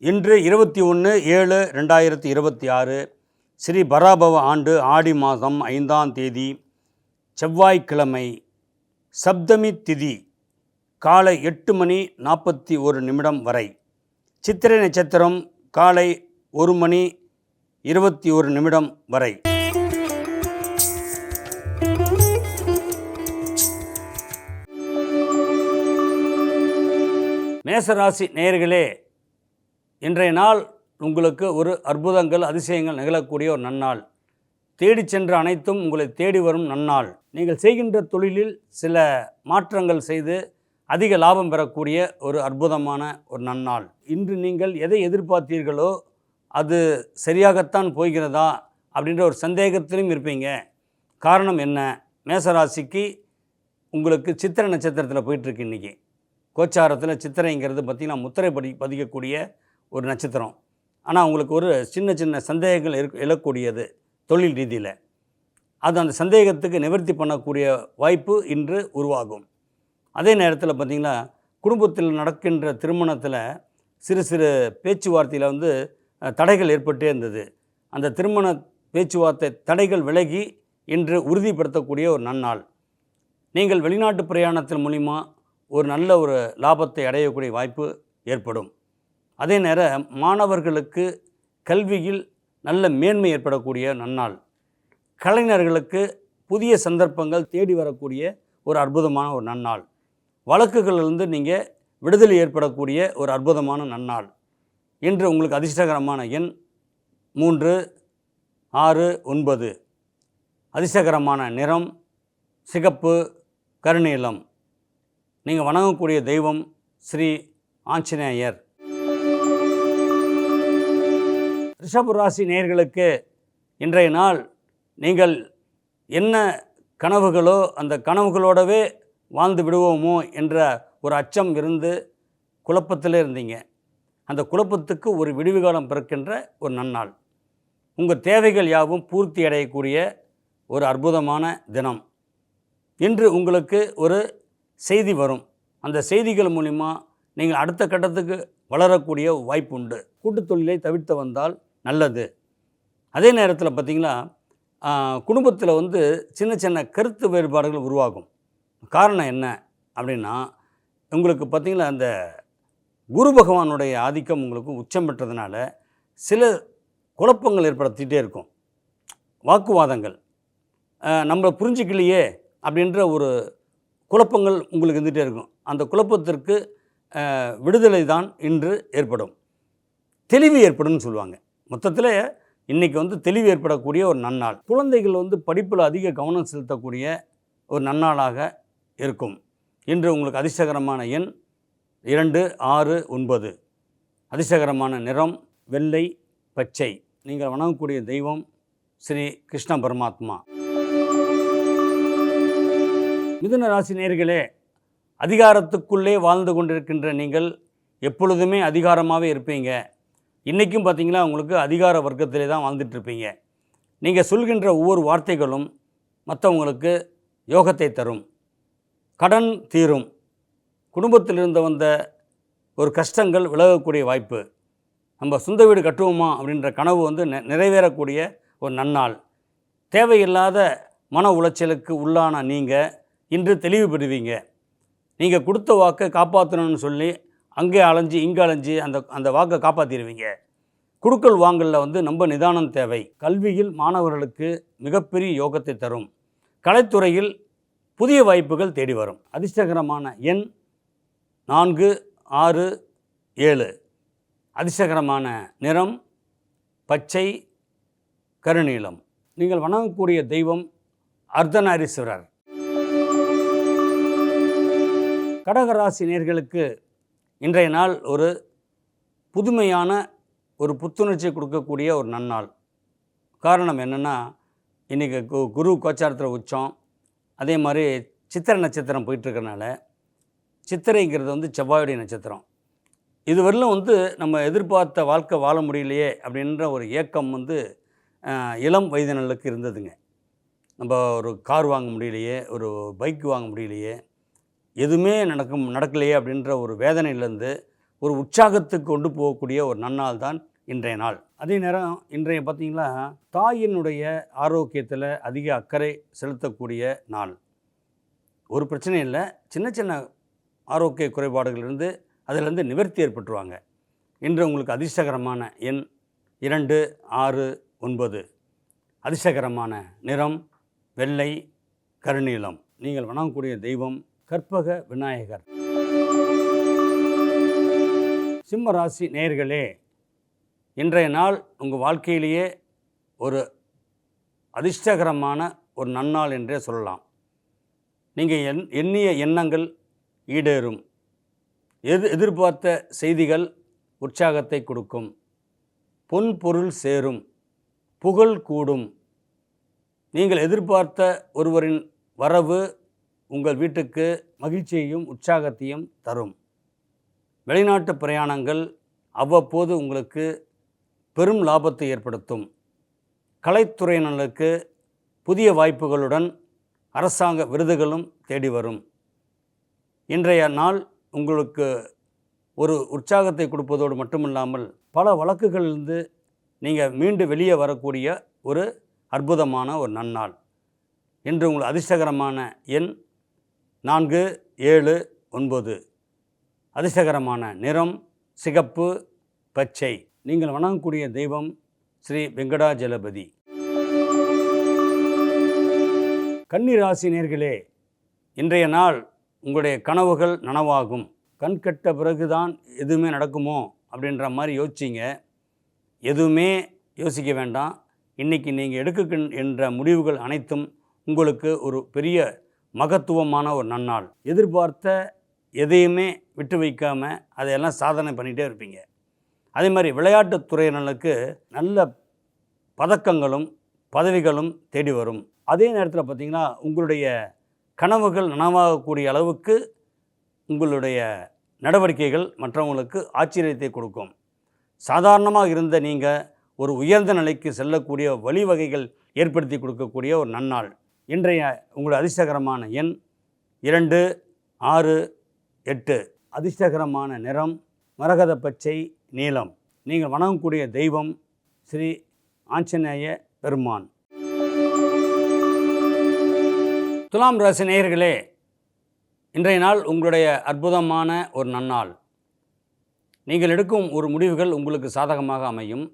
இன்று 21/7/2026 ஸ்ரீ பராபவ ஆண்டு ஆடி மாதம் 5ஆம் தேதி செவ்வாய்க்கிழமை, சப்தமி திதி காலை 8:41 வரை. சித்திரை நட்சத்திரம் காலை 1:21 வரை. மேசராசி நேயர்களே, இன்றைய நாள் உங்களுக்கு ஒரு அற்புதங்கள், அதிசயங்கள் நிகழக்கூடிய ஒரு நன்னாள். தேடி சென்ற அனைத்தும் உங்களை தேடி வரும் நன்னாள். நீங்கள் செய்கின்ற தொழிலில் சில மாற்றங்கள் செய்து அதிக லாபம் பெறக்கூடிய ஒரு அற்புதமான ஒரு நன்னாள். இன்று நீங்கள் எதை எதிர்பார்த்தீர்களோ அது சரியாகத்தான் போகிறதா அப்படின்ற ஒரு சந்தேகத்திலும் இருப்பீங்க. காரணம் என்ன? மேசராசிக்கு உங்களுக்கு சித்திரை நட்சத்திரத்தில் போயிட்டுருக்கு. இன்றைக்கி கோச்சாரத்தில் சித்திரைங்கிறது பார்த்திங்கன்னா முத்திரை பதிக்கக்கூடிய ஒரு நட்சத்திரம். ஆனால் உங்களுக்கு ஒரு சின்ன சின்ன சந்தேகங்கள் எழக்கூடியது தொழில் ரீதியில். அது அந்த சந்தேகத்துக்கு நிவர்த்தி பண்ணக்கூடிய வாய்ப்பு இன்று உருவாகும். அதே நேரத்தில் பார்த்திங்கன்னா குடும்பத்தில் நடக்கின்ற திருமணத்தில் சிறு சிறு பேச்சுவார்த்தையில் தடைகள் ஏற்பட்டே இருந்தது. அந்த திருமண பேச்சுவார்த்தை தடைகள் விலகி இன்று உறுதிப்படுத்தக்கூடிய ஒரு நன்னாள். நீங்கள் வெளிநாட்டு பிரயாணத்தின் மூலிமா ஒரு நல்ல ஒரு லாபத்தை அடையக்கூடிய வாய்ப்பு ஏற்படும். அதே நேரம் மாணவர்களுக்கு கல்வியில் நல்ல மேன்மை ஏற்படக்கூடிய நன்னாள். கலைஞர்களுக்கு புதிய சந்தர்ப்பங்கள் தேடி வரக்கூடிய ஒரு அற்புதமான ஒரு நன்னாள். வழக்குகளிலிருந்து நீங்கள் விடுதலை ஏற்படக்கூடிய ஒரு அற்புதமான நன்னாள். இன்று உங்களுக்கு அதிர்ஷ்டகரமான எண் 3, 6, 9. அதிர்ஷ்டகரமான நிறம் சிகப்பு, கருநீலம். நீங்கள் வணங்கக்கூடிய தெய்வம் ஸ்ரீ ஆஞ்சநேயர். ரிஷபராசி நேயர்களுக்கு இன்றைய நாள் நீங்கள் என்ன கனவுகளோ அந்த கனவுகளோடவே வாழ்ந்து விடுவோமோ என்ற ஒரு அச்சம் இருந்து குழப்பத்தில் இருந்தீங்க. அந்த குழப்பத்துக்கு ஒரு விடிவு காலம் பிறக்கின்ற ஒரு நன்னாள். உங்கள் தேவைகள் யாவும் பூர்த்தி அடையக்கூடிய ஒரு அற்புதமான தினம். இன்று உங்களுக்கு ஒரு செய்தி வரும். அந்த செய்திகள் மூலிமா நீங்கள் அடுத்த கட்டத்துக்கு வளரக்கூடிய வாய்ப்பு உண்டு. கூட்டுத் தொழிலை தவிர்த்து வந்தால் நல்லது. அதே நேரத்தில் பார்த்திங்கன்னா குடும்பத்தில் சின்ன சின்ன கருத்து வேறுபாடுகள் உருவாகும். காரணம் என்ன அப்படின்னா, உங்களுக்கு பார்த்திங்கன்னா அந்த குரு பகவானுடைய ஆதிக்கம் உங்களுக்கு உச்சம் பெற்றதுனால சில குழப்பங்கள் ஏற்படுத்திகிட்டே இருக்கும். வாக்குவாதங்கள், நம்மளை புரிஞ்சிக்கலையே அப்படின்ற ஒரு குழப்பங்கள் உங்களுக்கு இருந்துகிட்டே இருக்கும். அந்த குழப்பத்திற்கு விடுதலை தான் இன்று ஏற்படும். தெளிவு ஏற்படும்னு சொல்லுவாங்க. மொத்தத்தில் இன்றைக்கி தெளிவு ஏற்படக்கூடிய ஒரு நன்னாள். குழந்தைகள் படிப்பில் அதிக கவனம் செலுத்தக்கூடிய ஒரு நன்னாளாக இருக்கும். இன்று உங்களுக்கு அதிர்ஷ்டகரமான எண் 2, 6, 9. அதிர்ஷ்டகரமான நிறம் வெள்ளை, பச்சை. நீங்கள் வணங்கக்கூடிய தெய்வம் ஸ்ரீ கிருஷ்ண பரமாத்மா. மிதுன ராசி நேயர்களே, அதிகாரத்துக்குள்ளே வாழ்ந்து கொண்டிருக்கின்ற நீங்கள் எப்பொழுதுமே அதிகாரமாகவே இருப்பீங்க. இன்றைக்கும் பார்த்திங்கன்னா உங்களுக்கு அதிகார வர்க்கத்திலே தான் வாழ்ந்துட்டுருப்பீங்க. நீங்கள் சொல்கின்ற ஒவ்வொரு வார்த்தைகளும் மற்றவங்களுக்கு யோகத்தை தரும். கடன் தீரும். குடும்பத்திலிருந்து வந்த ஒரு கஷ்டங்கள் விலகக்கூடிய வாய்ப்பு. நம்ம சொந்த வீடு கட்டுவோமா அப்படின்ற கனவு நிறைவேறக்கூடிய ஒரு நன்னாள். தேவையில்லாத மன உளைச்சலுக்கு உள்ளான நீங்கள் இன்று தெளிவு பெறுவீங்க. நீங்கள் கொடுத்த வாக்கை காப்பாற்றணும்னு சொல்லி அங்கே அலைஞ்சி இங்கே அலைஞ்சி அந்த வாக்கை காப்பாற்றிடுவீங்க. குடுக்கல் வாங்கலில் ரொம்ப நிதானம் தேவை. கல்வியில் மாணவர்களுக்கு மிகப்பெரிய யோகத்தை தரும். கலைத்துறையில் புதிய வாய்ப்புகள் தேடி வரும். அதிர்ஷ்டகரமான எண் 4, 6, 7. அதிர்ஷ்டகரமான நிறம் பச்சை, கருநீலம். நீங்கள் வணங்கக்கூடிய தெய்வம் அர்த்தநாரீஸ்வரர். கடகராசி நேயர்களுக்கு இன்றைய நாள் ஒரு புதுமையான ஒரு புத்துணர்ச்சி கொடுக்கக்கூடிய ஒரு நன்னாள். காரணம் என்னென்னா, இன்றைக்கி குரு கோச்சாரத்தில் உச்சம். அதே மாதிரி சித்திரை நட்சத்திரம் போயிட்டுருக்கனால, சித்திரைங்கிறது செவ்வாயுடைய நட்சத்திரம். இதுவரையிலும் நம்ம எதிர்பார்த்த வாழ்க்கை வாழ முடியலையே அப்படின்ற ஒரு ஏக்கம் இளம் வயதினர்களுக்கு இருந்ததுங்க. நம்ம ஒரு கார் வாங்க முடியலையே, ஒரு பைக் வாங்க முடியலையே, எதுவுமே நடக்கலையே அப்படின்ற ஒரு வேதனையிலேருந்து ஒரு உற்சாகத்துக்கு கொண்டு போகக்கூடிய ஒரு நன்னாள் தான் இன்றைய நாள். அதே நேரம் இன்றைய பார்த்திங்கன்னா தாயினுடைய ஆரோக்கியத்தில் அதிக அக்கறை செலுத்தக்கூடிய நாள். ஒரு பிரச்சனை இல்லை, சின்ன சின்ன ஆரோக்கிய குறைபாடுகள் இருந்து அதிலிருந்து நிவர்த்தி ஏற்பட்டுருவாங்க. இன்று உங்களுக்கு அதிர்ஷ்டகரமான எண் 2, 6, 9. அதிர்ஷ்டகரமான நிறம் வெள்ளை, கருநீலம். நீங்கள் வணங்கக்கூடிய தெய்வம் கற்பக விநாயகர். சிம்ம ராசி நேயர்களே, இன்றைய நாள் உங்கள் வாழ்க்கையிலேயே ஒரு அதிர்ஷ்டகரமான ஒரு நன்னாள் என்றே சொல்லலாம். நீங்கள் எண்ணிய எண்ணங்கள் ஈடேறும். எதிர்பார்த்த செய்திகள் உற்சாகத்தை கொடுக்கும். பொன் பொருள் சேரும், புகழ் கூடும். நீங்கள் எதிர்பார்த்த ஒருவரின் வரவு உங்கள் வீட்டுக்கு மகிழ்ச்சியையும் உற்சாகத்தையும் தரும். வெளிநாட்டு பிரயாணங்கள் அவ்வப்போது உங்களுக்கு பெரும் லாபத்தை ஏற்படுத்தும். கலைத்துறையினருக்கு புதிய வாய்ப்புகளுடன் அரசாங்க விருதுகளும் தேடி வரும். இன்றைய நாள் உங்களுக்கு ஒரு உற்சாகத்தை கொடுப்பதோடு மட்டுமில்லாமல் பல வழக்குகளிலிருந்து நீங்கள் மீண்டு வெளியே வரக்கூடிய ஒரு அற்புதமான ஒரு நன்னாள். இன்று உங்கள் அதிர்ஷ்டகரமான எண் 4, 7, 9. அதிர்ஷ்டகரமான நிறம் சிகப்பு, பச்சை. நீங்கள் வணங்கக்கூடிய தெய்வம் ஸ்ரீ வெங்கடாஜலபதி. கன்னி ராசி நேயர்களே, இன்றைய நாள் உங்களுடைய கனவுகள் நனவாகும். கண் கட்ட பிறகுதான் எதுவுமே நடக்குமோ அப்படின்ற மாதிரி யோசிச்சிங்க. எதுவுமே யோசிக்க வேண்டாம். இன்றைக்கி நீங்கள் எடுக்கின்ற முடிவுகள் அனைத்தும் உங்களுக்கு ஒரு பெரிய மகத்துவமான ஒரு நன்னாள். எதிர்பார்த்த எதையுமே விட்டு வைக்காமல் அதையெல்லாம் சாதனை பண்ணிகிட்டே இருப்பீங்க. அதே மாதிரி விளையாட்டுத் துறையினருக்கு நல்ல பதக்கங்களும் பதவிகளும் தேடி வரும். அதே நேரத்தில் பார்த்திங்கன்னா உங்களுடைய கனவுகள் நனவாகக்கூடிய அளவுக்கு உங்களுடைய நடவடிக்கைகள் மற்றவங்களுக்கு ஆச்சரியத்தை கொடுக்கும். சாதாரணமாக இருந்த நீங்கள் ஒரு உயர்ந்த நிலைக்கு செல்லக்கூடிய வழிவகைகள் ஏற்படுத்தி கொடுக்கக்கூடிய ஒரு நன்னாள். இன்றைய உங்களுடைய அதிர்ஷ்டகரமான எண் 2, 6, 8. அதிர்ஷ்டகரமான நிறம் மரகத பச்சை, நீலம். நீங்கள் வணங்கக்கூடிய தெய்வம் ஸ்ரீ ஆஞ்சநேய பெருமான். துலாம் ராசி நேயர்களே, இன்றைய நாள் உங்களுடைய அற்புதமான ஒரு நன்னாள். நீங்கள் எடுக்கும் ஒரு முடிவுகள் உங்களுக்கு சாதகமாக அமையும்.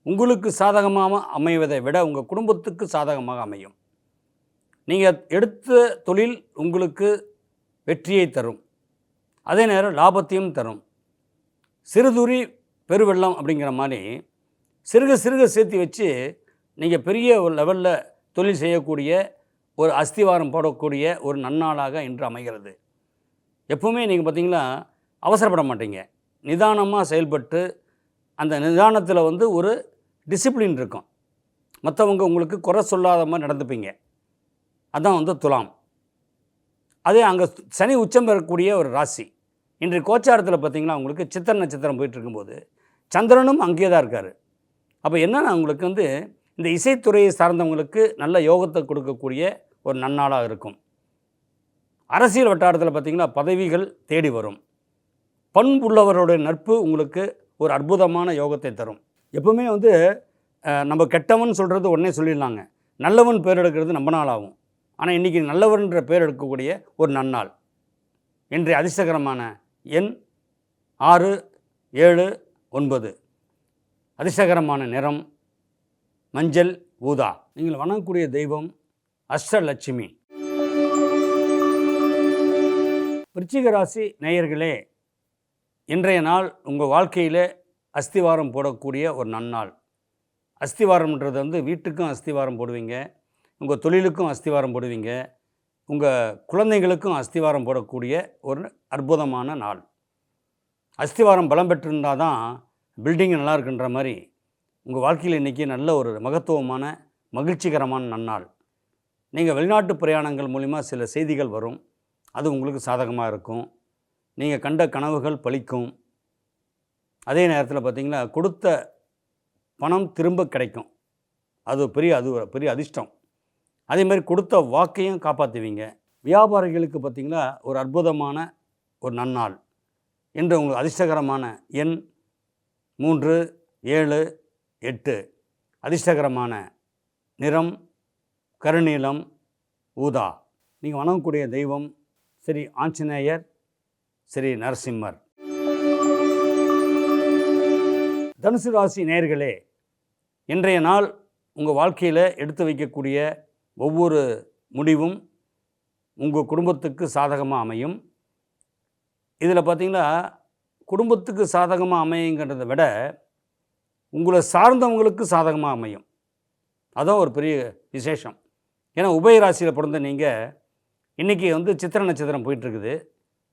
உங்களுக்கு சாதகமாக அமைவதை விட உங்கள் குடும்பத்துக்கு சாதகமாக அமையும். நீங்கள் எடுத்த தொழில் உங்களுக்கு வெற்றியை தரும். அதே நேரம் லாபத்தையும் தரும். சிறுதுளி பெருவெள்ளம் அப்படிங்கிற மாதிரி சிறுக சிறுக சேர்த்து வச்சு நீங்கள் பெரிய ஒரு லெவலில் தொழில் செய்யக்கூடிய ஒரு அஸ்திவாரம் போடக்கூடிய ஒரு நன்னாளாக இன்று அமைகிறது. எப்போவுமே நீங்கள் பார்த்திங்கன்னா அவசரப்பட மாட்டீங்க. நிதானமாக செயல்பட்டு அந்த நிதானத்தில் ஒரு டிசிப்ளின் இருக்கும். மற்றவங்க உங்களுக்கு குறை சொல்லாத மாதிரி நடந்துப்பீங்க. அதான் துலாம். அதே அங்கே சனி உச்சம் பெறக்கூடிய ஒரு ராசி. இன்றைய கோச்சாரத்தில் பார்த்திங்கன்னா உங்களுக்கு சித்திரை நட்சத்திரம் போயிட்டுருக்கும்போது சந்திரனும் அங்கேயே தான் இருக்கார். அப்போ என்னென்னா உங்களுக்கு இந்த இசைத்துறையை சார்ந்தவங்களுக்கு நல்ல யோகத்தை கொடுக்கக்கூடிய ஒரு நன்னாளாக இருக்கும். அரசியல் வட்டாரத்தில் பார்த்திங்கன்னா பதவிகள் தேடி வரும். பண்புள்ளவருடைய நட்பு உங்களுக்கு ஒரு அற்புதமான யோகத்தை தரும். எப்பவுமே நம்ம கெட்டவன் சொல்கிறது உடனே சொல்லிடலாங்க. நல்லவன் பேர் எடுக்கிறது ரொம்ப நாள் ஆகும். ஆனால் இன்றைக்கி நல்லவன்ற பேர் எடுக்கக்கூடிய ஒரு நன்னாள். இன்றைய அதிர்ஷ்டகரமான எண் 6, 7, 9. அதிர்ஷ்டகரமான நிறம் மஞ்சள், ஊதா. நீங்கள் வணங்கக்கூடிய தெய்வம் அஷ்டலட்சுமி. விருச்சிக ராசி நேயர்களே, இன்றைய நாள் உங்கள் வாழ்க்கையில் அஸ்திவாரம் போடக்கூடிய ஒரு நன்னாள். அஸ்திவாரம்ன்றது வீட்டுக்கும் அஸ்திவாரம் போடுவீங்க, உங்கள் தொழிலுக்கும் அஸ்திவாரம் போடுவீங்க, உங்கள் குழந்தைகளுக்கும் அஸ்திவாரம் போடக்கூடிய ஒரு அற்புதமான நாள். அஸ்திவாரம் பலம் பெற்றிருந்தால் தான் பில்டிங் நல்லா இருக்குன்ற மாதிரி உங்கள் வாழ்க்கையில் இன்றைக்கி நல்ல ஒரு மகத்துவமான மகிழ்ச்சிகரமான நன்னாள். நீங்கள் வெளிநாட்டு பிரயாணங்கள் மூலிமா சில செய்திகள் வரும். அது உங்களுக்கு சாதகமாக இருக்கும். நீங்கள் கண்ட கனவுகள் பலிக்கும். அதே நேரத்தில் பார்த்திங்கன்னா கொடுத்த பணம் திரும்ப கிடைக்கும். அது பெரிய அதிர்ஷ்டம். அதே மாதிரி கொடுத்த வாக்கையும் காப்பாற்றுவீங்க. வியாபாரிகளுக்கு பார்த்திங்கன்னா ஒரு அற்புதமான ஒரு நன்னாள். இன்று உங்களுக்கு அதிர்ஷ்டகரமான எண் 3, 7, 8. அதிர்ஷ்டகரமான நிறம் கருநீலம், ஊதா. நீங்கள் வணங்கக்கூடிய தெய்வம் ஸ்ரீ ஆஞ்சநேயர், ஸ்ரீ நரசிம்மர். தனுசு ராசி நேயர்களே, இன்றைய நாள் உங்கள் வாழ்க்கையில் எடுத்து வைக்கக்கூடிய ஒவ்வொரு முடிவும் உங்கள் குடும்பத்துக்கு சாதகமாக அமையும். இதில் பார்த்திங்கன்னா, குடும்பத்துக்கு சாதகமாக அமையுங்கிறத விட உங்களை சார்ந்தவங்களுக்கு சாதகமாக அமையும். அதுதான் ஒரு பெரிய விசேஷம். ஏன்னா உபயராசியில் பிறந்த நீங்கள் இன்றைக்கி சித்திரை நட்சத்திரம் போயிட்டுருக்குது.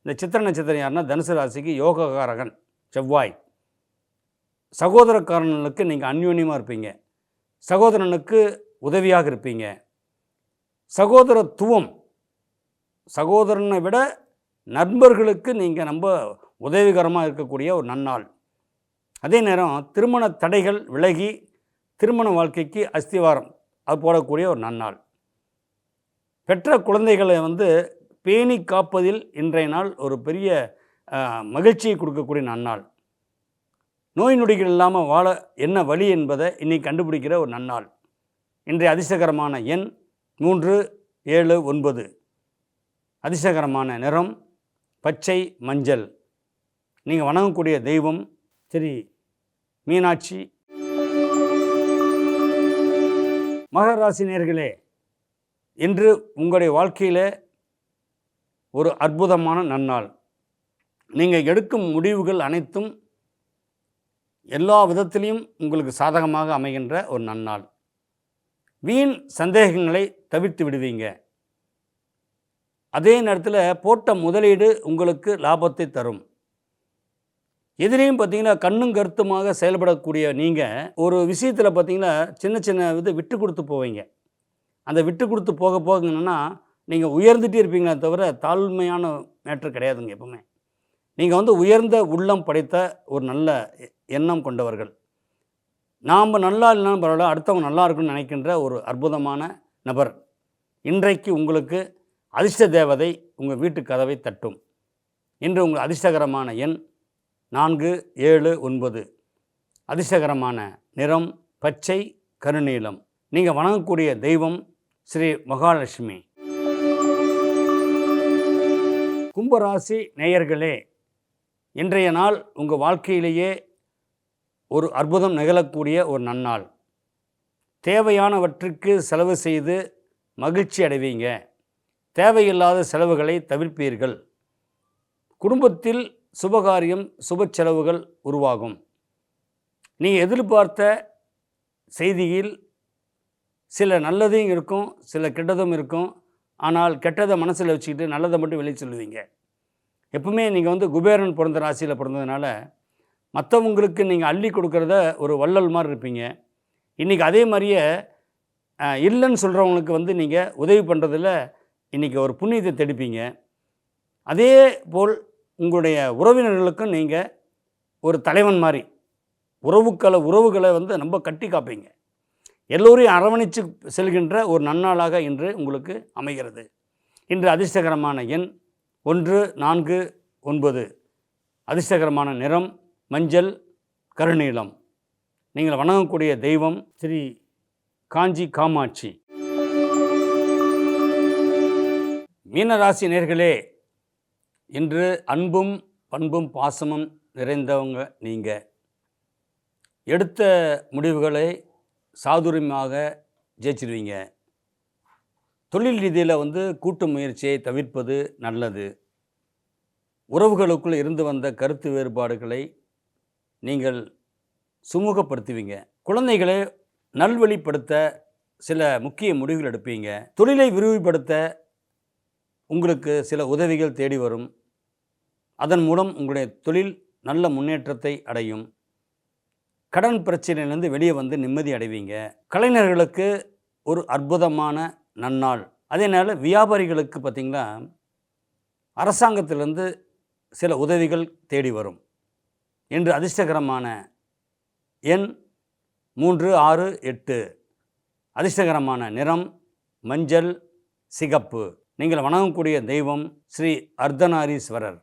இந்த சித்திரை நட்சத்திரம் யாருன்னா தனுசு ராசிக்கு யோககாரகன் செவ்வாய். சகோதரக்காரனுக்கு நீங்கள் அந்யோன்யமாக இருப்பீங்க, சகோதரனுக்கு உதவியாக இருப்பீங்க. சகோதரத்துவம், சகோதரனை விட நண்பர்களுக்கு நீங்கள் ரொம்ப உதவிகரமாக இருக்கக்கூடிய ஒரு நன்னாள். அதே நேரம் திருமண தடைகள் விலகி திருமண வாழ்க்கைக்கு அஸ்திவாரம் அது போடக்கூடிய ஒரு நன்னாள். பெற்ற குழந்தைகளை பேணி காப்பதில் இன்றைய நாள் ஒரு பெரிய மகிழ்ச்சியை கொடுக்கக்கூடிய நன்னாள். நோய் நொடிகள் இல்லாமல் வாழ என்ன வழி என்பதை இன்றைக்கி கண்டுபிடிக்கிற ஒரு நன்னாள். இன்றைய அதிர்ஷ்டகரமான எண் 3, 7, 9. அதிர்ஷ்டகரமான நிறம் பச்சை, மஞ்சள். நீங்கள் வணங்கக்கூடிய தெய்வம் ஸ்ரீ மீனாட்சி. மகர ராசி நேயர்களே, இன்று உங்களுடைய வாழ்க்கையில் ஒரு அற்புதமான நன்னாள். நீங்கள் எடுக்கும் முடிவுகள் அனைத்தும் எல்லா விதத்திலையும் உங்களுக்கு சாதகமாக அமைகின்ற ஒரு நன்னாள். வீண் சந்தேகங்களை தவிர்த்து விடுவீங்க. அதே நேரத்தில் போட்ட முதலீடு உங்களுக்கு லாபத்தை தரும். எதிரையும் பார்த்திங்கன்னா கண்ணும் கருத்துமாக செயல்படக்கூடிய நீங்கள் ஒரு விஷயத்தில் பார்த்திங்கன்னா சின்ன சின்ன விட்டு கொடுத்து போவீங்க. அந்த விட்டு கொடுத்து போக போக என்னென்னா நீங்கள் உயர்ந்துகிட்டே இருப்பீங்களே தவிர தாழ்மையான மேட்ரு கிடையாதுங்க. எப்பவுமே நீங்கள் உயர்ந்த உள்ளம் படைத்த ஒரு நல்ல எண்ணம் கொண்டவர்கள். நாம் நல்லா இல்லைனாலும் பரவாயில்ல, அடுத்தவங்க நல்லா இருக்குன்னு நினைக்கின்ற ஒரு அற்புதமான நபர். இன்றைக்கு உங்களுக்கு அதிர்ஷ்ட தேவதை உங்கள் வீட்டு கதவை தட்டும். இன்று உங்கள் அதிர்ஷ்டகரமான எண் 4, 7, 9. அதிர்ஷ்டகரமான நிறம் பச்சை, கருநீலம். நீங்கள் வணங்கக்கூடிய தெய்வம் ஸ்ரீ மகாலட்சுமி. கும்பராசி நேயர்களே, இன்றைய நாள் உங்கள் வாழ்க்கையிலேயே ஒரு அற்புதம் நிகழக்கூடிய ஒரு நன்னாள். தேவையானவற்றுக்கு செலவு செய்து மகிழ்ச்சி அடைவீங்க. தேவையில்லாத செலவுகளை தவிர்ப்பீர்கள். குடும்பத்தில் சுபகாரியம், சுப செலவுகள் உருவாகும். நீங்கள் எதிர்பார்த்த செய்தியில் சில நல்லதையும் இருக்கும், சில கெட்டதும் இருக்கும். ஆனால் கெட்டதை மனசில் வச்சுக்கிட்டு நல்லதை மட்டும் வெளியே சொல்லுவீங்க. எப்பவுமே நீங்கள் குபேரன் பிறந்த ராசியில் பிறந்ததுனால மற்றவங்களுக்கு நீங்கள் அள்ளி கொடுக்குறத ஒரு வள்ளல் மாதிரி இருப்பீங்க. இன்றைக்கி அதே மாதிரியே இல்லைன்னு சொல்கிறவங்களுக்கு நீங்கள் உதவி பண்ணுறதில் இன்றைக்கி ஒரு புண்ணியத்தை தெடுப்பீங்க. அதே போல் உங்களுடைய உறவினர்களுக்கும் நீங்கள் ஒரு தலைவன் மாதிரி உறவுகளை ரொம்ப கட்டி காப்பீங்க. எல்லோரையும் அரவணைச்சு செல்கின்ற ஒரு நன்னாளாக இன்று உங்களுக்கு அமைகிறது. இன்று அதிர்ஷ்டகரமான எண் 1, 4, 9. அதிர்ஷ்டகரமான நிறம் மஞ்சள், கருநீலம். நீங்கள் வணங்கக்கூடிய தெய்வம் ஸ்ரீ காஞ்சி காமாட்சி. மீனராசி நேயர்களே, இன்று அன்பும் பண்பும் பாசமும் நிறைந்தவங்க நீங்கள். எடுத்த முடிவுகளை சாதுரியமாக ஜெயிச்சிடுவீங்க. தொழில் ரீதியில் கூட்டு முயற்சியை தவிர்ப்பது நல்லது. உறவுகளுக்குள் இருந்து வந்த கருத்து வேறுபாடுகளை நீங்கள் சுமூகப்படுத்துவீங்க. குழந்தைகளை நல்வழிப்படுத்த சில முக்கிய முடிவுகள் எடுப்பீங்க. தொழிலை விரிவுபடுத்த உங்களுக்கு சில உதவிகள் தேடி வரும். அதன் மூலம் உங்களுடைய தொழில் நல்ல முன்னேற்றத்தை அடையும். கடன் பிரச்சனையிலேருந்து வெளியே நிம்மதி அடைவீங்க. கலைஞர்களுக்கு ஒரு அற்புதமான நன்னாள். அதே நேரம் வியாபாரிகளுக்கு பார்த்திங்கன்னா அரசாங்கத்திலிருந்து சில உதவிகள் தேடி வரும். இன்று அதிர்ஷ்டகரமான எண் 3, 6, 8. அதிர்ஷ்டகரமான நிறம் மஞ்சள், சிகப்பு. நீங்கள் வணங்கக்கூடிய தெய்வம் ஸ்ரீ அர்த்தநாரீஸ்வரர்.